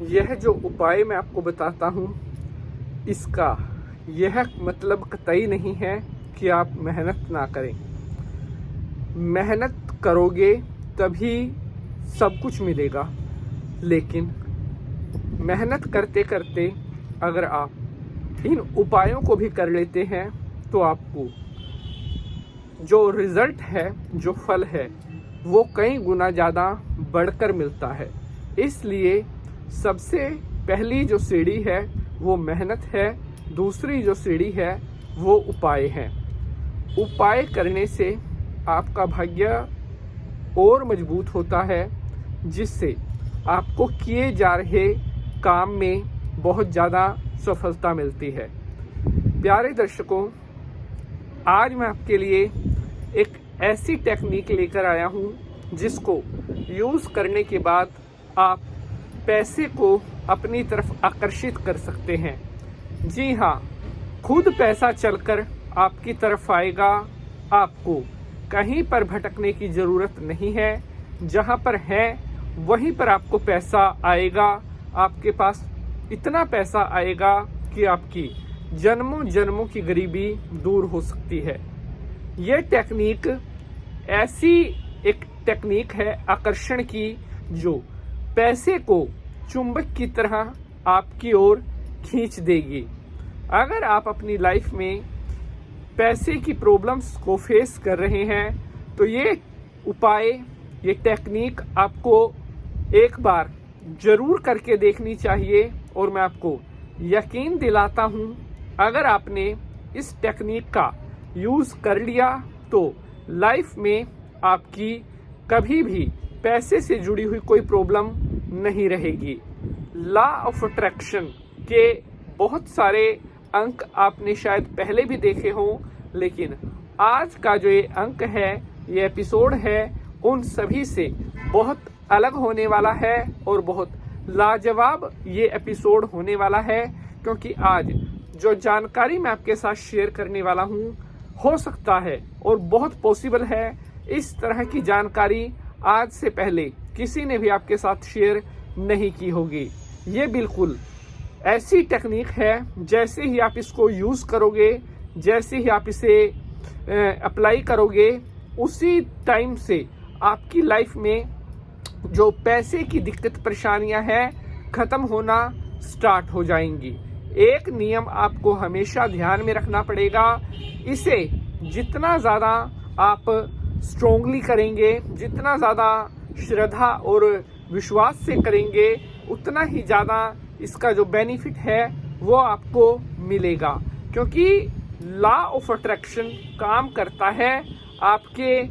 यह जो उपाय मैं आपको बताता हूँ, इसका यह मतलब कतई नहीं है कि आप मेहनत ना करें। मेहनत करोगे तभी सब कुछ मिलेगा, लेकिन मेहनत करते करते अगर आप इन उपायों को भी कर लेते हैं तो आपको जो रिज़ल्ट है, जो फल है, वो कई गुना ज़्यादा बढ़कर मिलता है। इसलिए सबसे पहली जो सीढ़ी है वो मेहनत है, दूसरी जो सीढ़ी है वो उपाय है। उपाय करने से आपका भाग्य और मजबूत होता है, जिससे आपको किए जा रहे काम में बहुत ज़्यादा सफलता मिलती है। प्यारे दर्शकों, आज मैं आपके लिए एक ऐसी टेक्निक लेकर आया हूँ जिसको यूज़ करने के बाद आप पैसे को अपनी तरफ आकर्षित कर सकते हैं। जी हाँ, खुद पैसा चलकर आपकी तरफ आएगा। आपको कहीं पर भटकने की ज़रूरत नहीं है। जहाँ पर है वहीं पर आपको पैसा आएगा। आपके पास इतना पैसा आएगा कि आपकी जन्मों जन्मों की गरीबी दूर हो सकती है। ये टेक्निक ऐसी एक टेक्निक है आकर्षण की, जो पैसे को चुंबक की तरह आपकी ओर खींच देगी। अगर आप अपनी लाइफ में पैसे की प्रॉब्लम्स को फेस कर रहे हैं तो ये उपाय, ये टेक्निक आपको एक बार जरूर करके देखनी चाहिए। और मैं आपको यकीन दिलाता हूँ, अगर आपने इस टेक्निक का यूज़ कर लिया तो लाइफ में आपकी कभी भी पैसे से जुड़ी हुई कोई प्रॉब्लम नहीं रहेगी। लॉ ऑफ अट्रैक्शन के बहुत सारे अंक आपने शायद पहले भी देखे हों, लेकिन आज का जो ये अंक है, ये एपिसोड है, उन सभी से बहुत अलग होने वाला है और बहुत लाजवाब ये एपिसोड होने वाला है। क्योंकि आज जो जानकारी मैं आपके साथ शेयर करने वाला हूँ, हो सकता है और बहुत पॉसिबल है इस तरह की जानकारी आज से पहले किसी ने भी आपके साथ शेयर नहीं की होगी। ये बिल्कुल ऐसी टेक्निक है, जैसे ही आप इसको यूज़ करोगे, जैसे ही आप इसे अप्लाई करोगे, उसी टाइम से आपकी लाइफ में जो पैसे की दिक्कत परेशानियां हैं ख़त्म होना स्टार्ट हो जाएंगी। एक नियम आपको हमेशा ध्यान में रखना पड़ेगा, इसे जितना ज़्यादा आप स्ट्रोंगली करेंगे, जितना ज़्यादा श्रद्धा और विश्वास से करेंगे, उतना ही ज़्यादा इसका जो बेनिफिट है वो आपको मिलेगा। क्योंकि लॉ ऑफ अट्रैक्शन काम करता है आपके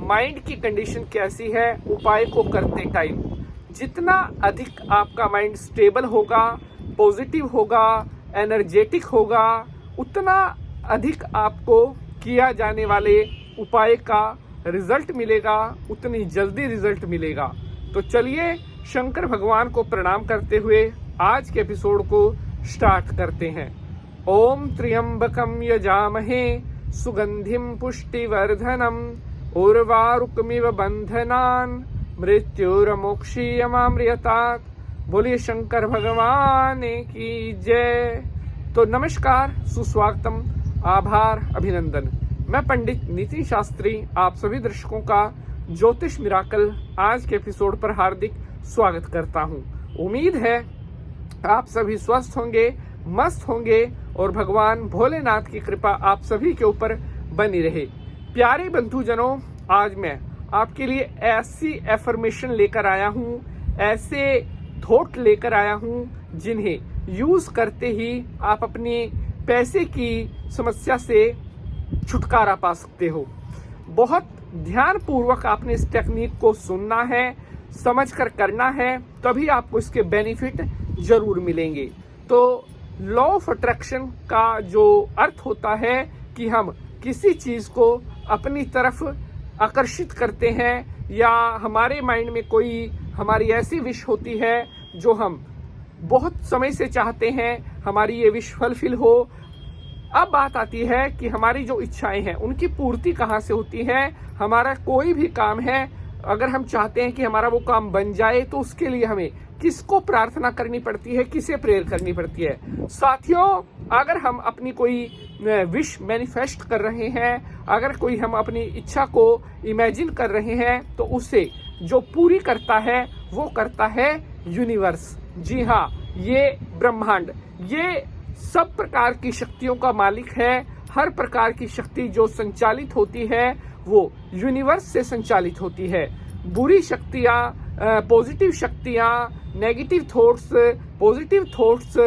माइंड की कंडीशन कैसी है उपाय को करते टाइम। जितना अधिक आपका माइंड स्टेबल होगा, पॉजिटिव होगा, एनर्जेटिक होगा, उतना अधिक आपको किया जाने वाले उपाय का रिजल्ट मिलेगा, उतनी जल्दी रिजल्ट मिलेगा। तो चलिए शंकर भगवान को प्रणाम करते हुए आज के एपिसोड को स्टार्ट करते हैं। ओम त्र्यंबकम यजामहे सुगंधिम पुष्टिवर्धनम उर्वारुकमिव बंधनान मृत्युर्मोक्षीयमामृतात्। बोलिए शंकर भगवान की जय। तो नमस्कार, सुस्वागतम, आभार, अभिनंदन। मैं पंडित नितिन शास्त्री आप सभी दर्शकों का ज्योतिष मिराकल आज के एपिसोड पर हार्दिक स्वागत करता हूं। उम्मीद है आप सभी स्वस्थ होंगे, मस्त होंगे और भगवान भोलेनाथ की कृपा आप सभी के ऊपर बनी रहे। प्यारे बंधुजनों, आज मैं आपके लिए ऐसी एफर्मेशन लेकर आया हूँ, ऐसे थॉट लेकर आया हूँ जिन्हें यूज करते ही आप अपनी पैसे की समस्या से छुटकारा पा सकते हो। बहुत ध्यानपूर्वक आपने इस टेक्निक को सुनना है, समझकर करना है, तभी आपको इसके बेनिफिट जरूर मिलेंगे। तो लॉ ऑफ अट्रैक्शन का जो अर्थ होता है कि हम किसी चीज को अपनी तरफ आकर्षित करते हैं, या हमारे माइंड में कोई हमारी ऐसी विश होती है जो हम बहुत समय से चाहते हैं, हमारी ये विश फुलफिल हो। अब बात आती है कि हमारी जो इच्छाएं हैं उनकी पूर्ति कहाँ से होती है। हमारा कोई भी काम है, अगर हम चाहते हैं कि हमारा वो काम बन जाए तो उसके लिए हमें किसको प्रार्थना करनी पड़ती है, किसे प्रेयर करनी पड़ती है। साथियों, अगर हम अपनी कोई विश मैनिफेस्ट कर रहे हैं, अगर कोई हम अपनी इच्छा को इमेजिन कर रहे हैं, तो उसे जो पूरी करता है वो करता है यूनिवर्स। जी हाँ, ये ब्रह्मांड, ये सब प्रकार की शक्तियों का मालिक है। हर प्रकार की शक्ति जो संचालित होती है वो यूनिवर्स से संचालित होती है। बुरी शक्तियाँ, पॉजिटिव शक्तियाँ, नेगेटिव थॉट्स, पॉजिटिव थॉट्स,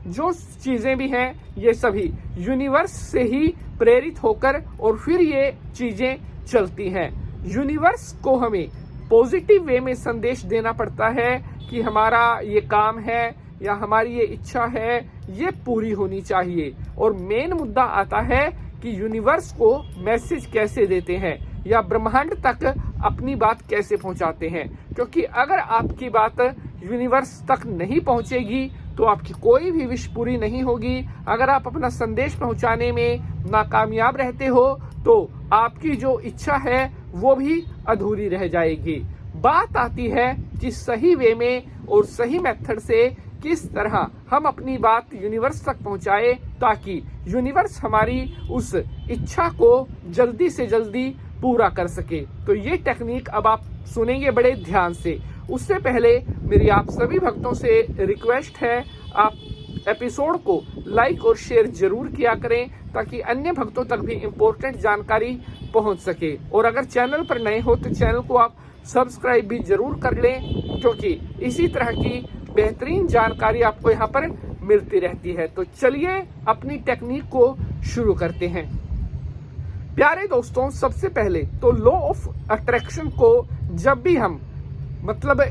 जो चीज़ें भी हैं, ये सभी यूनिवर्स से ही प्रेरित होकर और फिर ये चीज़ें चलती हैं। यूनिवर्स को हमें पॉजिटिव वे में संदेश देना पड़ता है कि हमारा ये काम है या हमारी ये इच्छा है, ये पूरी होनी चाहिए। और मेन मुद्दा आता है कि यूनिवर्स को मैसेज कैसे देते हैं या ब्रह्मांड तक अपनी बात कैसे पहुंचाते हैं। क्योंकि अगर आपकी बात यूनिवर्स तक नहीं पहुंचेगी तो आपकी कोई भी विश पूरी नहीं होगी। अगर आप अपना संदेश पहुंचाने में नाकामयाब रहते हो तो आपकी जो इच्छा है वो भी अधूरी रह जाएगी। बात आती है कि सही वे में और सही मेथड से किस तरह हम अपनी बात यूनिवर्स तक पहुंचाए ताकि यूनिवर्स हमारी उस इच्छा को जल्दी से जल्दी पूरा कर सके। तो ये टेक्निक अब आप सुनेंगे बड़े ध्यान से। उससे पहले मेरी आप सभी भक्तों से रिक्वेस्ट है, आप एपिसोड को लाइक और शेयर जरूर किया करें ताकि अन्य भक्तों तक भी इम्पोर्टेंट जानकारी पहुंच सके। और अगर चैनल पर नए हो तो चैनल को आप सब्सक्राइब भी जरूर कर लें, क्योंकि इसी तरह की बेहतरीन जानकारी आपको यहाँ पर मिलती रहती है। तो चलिए अपनी टेक्निक को शुरू करते हैं। प्यारे दोस्तों, सबसे पहले तो लॉ ऑफ अट्रैक्शन को जब भी हम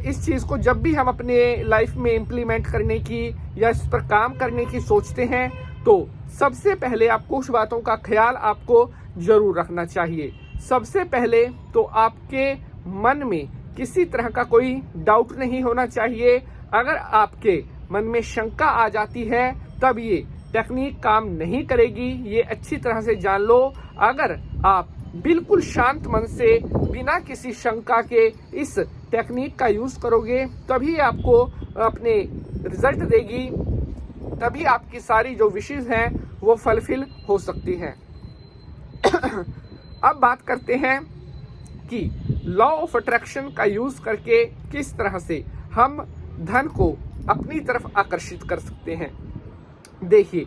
इस चीज को जब भी हम अपने लाइफ में इम्प्लीमेंट करने की या इस पर काम करने की सोचते हैं तो सबसे पहले आपको कुछ बातों का ख्याल आपको जरूर रखना चाहिए। सबसे पहले तो आपके मन में किसी तरह का कोई डाउट नहीं होना चाहिए। अगर आपके मन में शंका आ जाती है तब ये टेक्निक काम नहीं करेगी, ये अच्छी तरह से जान लो। अगर आप बिल्कुल शांत मन से बिना किसी शंका के इस टेक्निक का यूज करोगे तभी आपको अपने रिजल्ट देगी, तभी आपकी सारी जो विशेष हैं वो फुलफिल हो सकती हैं। अब बात करते हैं कि लॉ ऑफ अट्रैक्शन का यूज करके किस तरह से हम धन को अपनी तरफ आकर्षित कर सकते हैं। देखिए,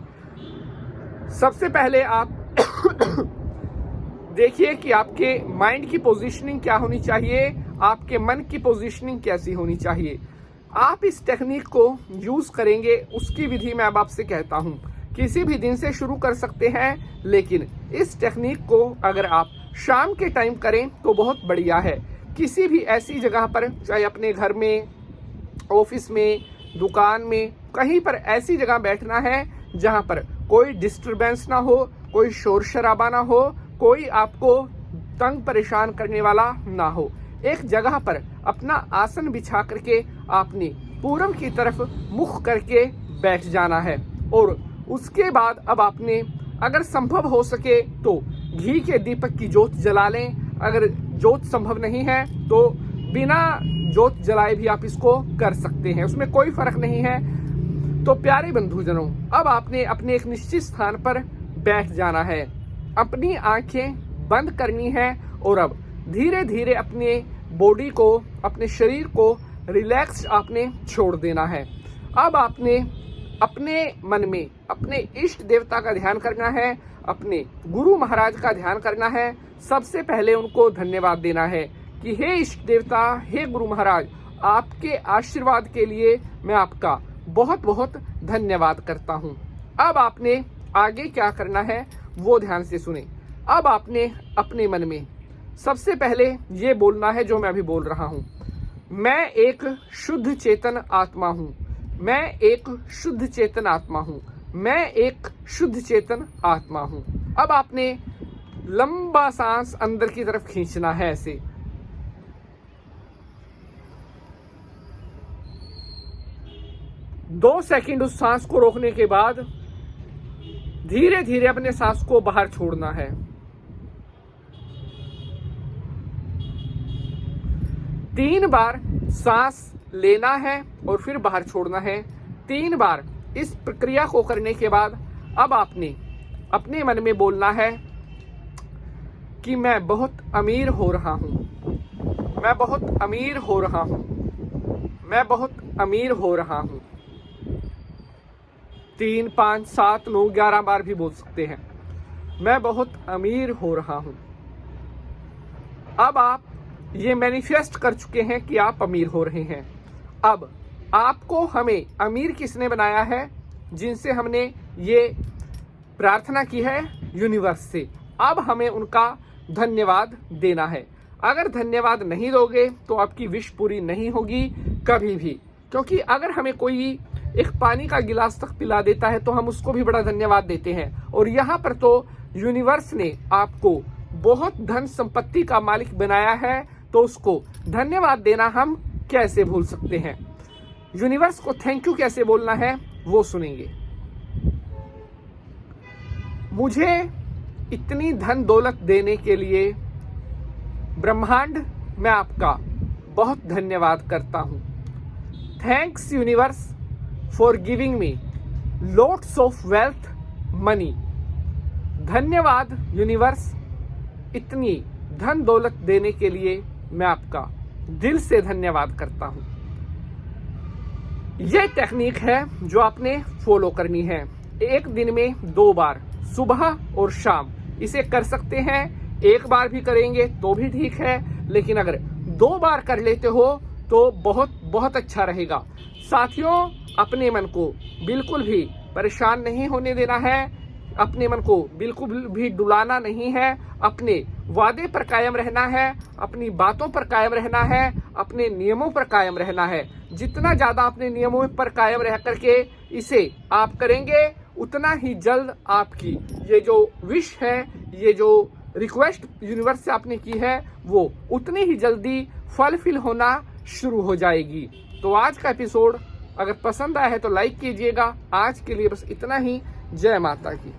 सबसे पहले आप देखिए कि आपके माइंड की पोजीशनिंग क्या होनी चाहिए, आपके मन की पोजीशनिंग कैसी होनी चाहिए। आप इस टेक्निक को यूज करेंगे, उसकी विधि मैं अब आपसे कहता हूं। किसी भी दिन से शुरू कर सकते हैं, लेकिन इस टेक्निक को अगर आप शाम के टाइम करें तो बहुत बढ़िया है। किसी भी ऐसी जगह पर, चाहे अपने घर में, ऑफिस में, दुकान में, कहीं पर ऐसी जगह बैठना है जहां पर कोई डिस्टरबेंस ना हो, कोई शोर शराबा ना हो, कोई आपको तंग परेशान करने वाला ना हो। एक जगह पर अपना आसन बिछा करके आपने पूरब की तरफ मुख करके बैठ जाना है। और उसके बाद अब आपने अगर संभव हो सके तो घी के दीपक की जोत जला लें। अगर जोत संभव नहीं है तो बिना जोत जलाए भी आप इसको कर सकते हैं, उसमें कोई फर्क नहीं है। तो प्यारे बंधुजनों, अब आपने अपने एक निश्चित स्थान पर बैठ जाना है, अपनी आंखें बंद करनी है और अब धीरे धीरे अपने बॉडी को, अपने शरीर को रिलैक्स आपने छोड़ देना है। अब आपने अपने मन में अपने इष्ट देवता का ध्यान करना है, अपने गुरु महाराज का ध्यान करना है। सबसे पहले उनको धन्यवाद देना है कि हे इष्ट देवता, हे गुरु महाराज, आपके आशीर्वाद के लिए मैं आपका बहुत बहुत धन्यवाद करता हूँ। अब आपने आगे क्या करना है वो ध्यान से सुने। अब आपने अपने मन में सबसे पहले ये बोलना है जो मैं अभी बोल रहा हूँ, मैं एक शुद्ध चेतन आत्मा हूँ, मैं एक शुद्ध चेतन आत्मा हूँ, मैं एक शुद्ध चेतन आत्मा हूँ। अब आपने लंबा सांस अंदर की तरफ खींचना है ऐसे। दो सेकंड उस सांस को रोकने के बाद धीरे धीरे अपने सांस को बाहर छोड़ना है। 3 बार सांस लेना है और फिर बाहर छोड़ना है। 3 बार इस प्रक्रिया को करने के बाद अब आपने अपने मन में बोलना है कि मैं बहुत अमीर हो रहा हूँ, मैं बहुत अमीर हो रहा हूँ, मैं बहुत अमीर हो रहा हूँ। 3, 5, 7, 9, 11 बार भी बोल सकते हैं। मैं बहुत अमीर हो रहा हूँ। अब आप ये मैनिफेस्ट कर चुके हैं कि आप अमीर हो रहे हैं। अब आपको हमें अमीर किसने बनाया है? जिनसे हमने ये प्रार्थना की है, यूनिवर्स से। अब हमें उनका धन्यवाद देना है। अगर धन्यवाद नहीं दोगे तो आपकी विश पूरी नहीं होगी कभी भी, क्योंकि अगर हमें कोई एक पानी का गिलास तक पिला देता है तो हम उसको भी बड़ा धन्यवाद देते हैं। और यहाँ पर तो यूनिवर्स ने आपको बहुत धन संपत्ति का मालिक बनाया है, तो उसको धन्यवाद देना हम कैसे भूल सकते हैं। यूनिवर्स को थैंक यू कैसे बोलना है वो सुनेंगे। मुझे इतनी धन दौलत देने के लिए ब्रह्मांड मैं आपका बहुत धन्यवाद करता हूँ। Thanks universe for giving me lots of wealth money. धन्यवाद यूनिवर्स इतनी धन दौलत देने के लिए, मैं आपका दिल से धन्यवाद करता हूँ। यह टेक्निक है जो आपने फॉलो करनी है। एक दिन में 2 बार, सुबह और शाम इसे कर सकते हैं। 1 बार भी करेंगे तो भी ठीक है, लेकिन अगर 2 बार कर लेते हो तो बहुत बहुत अच्छा रहेगा। साथियों, अपने मन को बिल्कुल भी परेशान नहीं होने देना है, अपने मन को बिल्कुल भी डुलाना नहीं है, अपने वादे पर कायम रहना है, अपनी बातों पर कायम रहना है, अपने नियमों पर कायम रहना है। जितना ज्यादा अपने नियमों पर कायम रह करके इसे आप करेंगे, उतना ही जल्द आपकी ये जो विश है, ये जो रिक्वेस्ट यूनिवर्स से आपने की है, वो उतनी ही जल्दी फुलफिल होना शुरू हो जाएगी। तो आज का एपिसोड अगर पसंद आया है तो लाइक कीजिएगा। आज के लिए बस इतना ही। जय माता की।